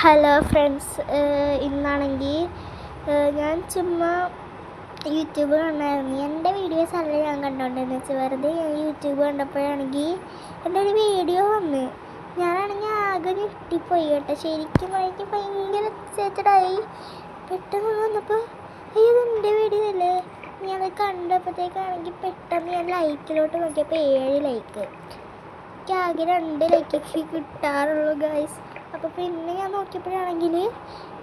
Hello friends, ഇന്നാണെങ്കിൽ ഞാൻ ചുമ്മാ യൂട്യൂബ് കണ്ടായിരുന്നു. എൻ്റെ വീഡിയോസ് അല്ല ഞാൻ കണ്ടോണ്ടെന്ന് വെച്ചാൽ വെറുതെ ഞാൻ യൂട്യൂബ് കണ്ടപ്പോഴാണെങ്കിൽ എൻ്റെ ഒരു വീഡിയോ വന്ന് ഞാനാണെങ്കിൽ ആകെ ഞെട്ടിപ്പോയി കേട്ടോ. ശരിക്കും എനിക്ക് ഭയങ്കര എക്സൈറ്റഡായി. പെട്ടെന്ന് വന്നപ്പോൾ അയ്യോ എൻ്റെ വീഡിയോ അല്ലേ. ഞാനത് കണ്ടപ്പോഴത്തേക്കാണെങ്കിൽ പെട്ടെന്ന് ഞാൻ ലൈക്കിലോട്ട് നോക്കിയപ്പോൾ 7 ലൈക്ക്. എനിക്ക് ആകെ 2 ലൈക്കൊക്കെ കിട്ടാറുള്ളൂ ഗൈസ്. അപ്പോൾ പിന്നെ ഞാൻ നോക്കിയപ്പോഴാണെങ്കിൽ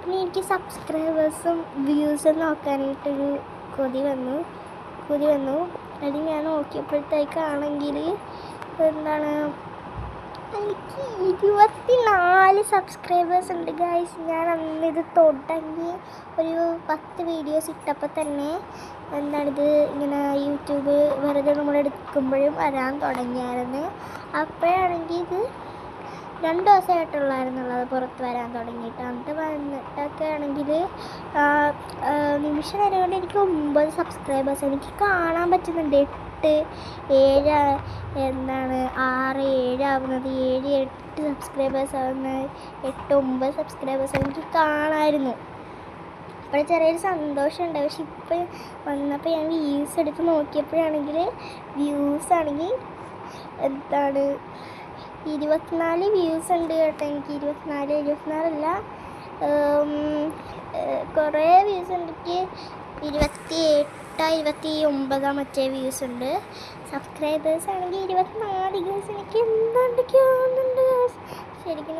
പിന്നെ എനിക്ക് സബ്സ്ക്രൈബേഴ്സും വ്യൂസും നോക്കാനായിട്ടൊരു കൊതി വന്നു. അത് ഞാൻ നോക്കിയപ്പോഴത്തേക്കാണെങ്കിൽ എന്താണ് എനിക്ക് 24 സബ്സ്ക്രൈബേഴ്സ് ഉണ്ട് ഗൈസ്. ഞാൻ അന്നിത് തുടങ്ങി ഒരു 10 വീഡിയോസ് ഇട്ടപ്പോൾ തന്നെ എന്താണിത് ഇങ്ങനെ യൂട്യൂബ് വെറുതെ നമ്മൾ എടുക്കുമ്പോഴും വരാൻ തുടങ്ങിയായിരുന്നു. അപ്പോഴാണെങ്കിൽ ഇത് 2 ദിവസമായിട്ടുള്ളായിരുന്നുള്ളത് പുറത്ത് വരാൻ തുടങ്ങിയിട്ട്. അന്നിട്ട് വന്നിട്ടൊക്കെ ആണെങ്കിൽ നിമിഷ നേരം കൊണ്ട് എനിക്ക് 9 സബ്സ്ക്രൈബേഴ്സ് എനിക്ക് കാണാൻ പറ്റുന്നുണ്ട്. 8, 7 6, 7 ആവുന്നത്, 7, 8 സബ്സ്ക്രൈബേഴ്സ് ആവുന്നത്, 8, 9 സബ്സ്ക്രൈബേഴ്സ് എനിക്ക് കാണാമായിരുന്നു. അപ്പോൾ ചെറിയൊരു സന്തോഷമുണ്ട്. പക്ഷെ ഇപ്പോൾ വന്നപ്പോൾ ഞാൻ വ്യൂസ് എടുത്ത് നോക്കിയപ്പോഴാണെങ്കിൽ വ്യൂസ് ആണെങ്കിൽ എന്താണ് 24 വ്യൂസ് ഉണ്ട് കേട്ടോ. എനിക്ക് 24 അല്ല, കുറേ വ്യൂസ് ഉണ്ട്. എനിക്ക് 28, 29 മറ്റേ വ്യൂസ് ഉണ്ട്. സബ്സ്ക്രൈബേഴ്സ് ആണെങ്കിൽ 24 വ്യൂസ്. എനിക്ക് എന്തൊക്കെയാവുന്നുണ്ട് ശരിക്കും.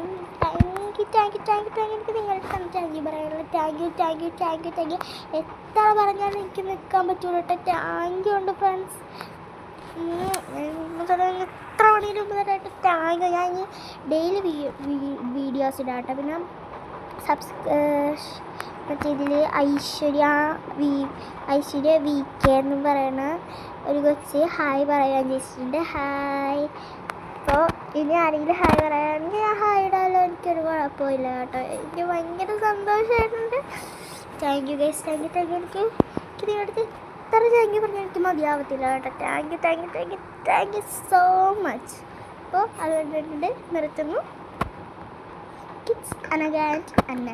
എനിക്ക് നിങ്ങളുടെ താങ്ക് യു പറയാനുള്ള താങ്ക് യു. എത്ര പറഞ്ഞാലും എനിക്ക് നിൽക്കാൻ പറ്റുള്ളൂ കേട്ടോ. താങ്ക് യു ഉണ്ട് ഫ്രണ്ട്സ്. എത്ര മണിയുടെ മുമ്പ് താങ്ക് യു. ഞാൻ ഡെയിലി വീഡിയോസ് ഇടാം കേട്ടോ. പിന്നെ മറ്റേ ഇതിൽ ഐശ്വര്യ VK എന്നും പറയുന്ന ഒരു കൊച്ച് ഹായ് പറയാൻ ചോദിച്ചിട്ടുണ്ട്. ഹായ്. അപ്പോൾ ഇനി ആരെങ്കിലും ഹായ് പറയാണെങ്കിൽ ഞാൻ ഹായ് ഇടാമല്ലോ. എനിക്കൊരു കുഴപ്പമില്ല കേട്ടോ. എനിക്ക് ഭയങ്കര സന്തോഷമായിട്ടുണ്ട്. Thank you guys. Thank you. എനിക്ക് നിങ്ങളുടെ എത്ര താങ്ക് യു പറഞ്ഞാൽ എനിക്ക് മതിയാവത്തില്ല കേട്ടോ. Thank you so much. അപ്പോൾ അതുകൊണ്ട് നിർത്തുന്നു. കിഡ്സ് അനഗാൻ അന്ന.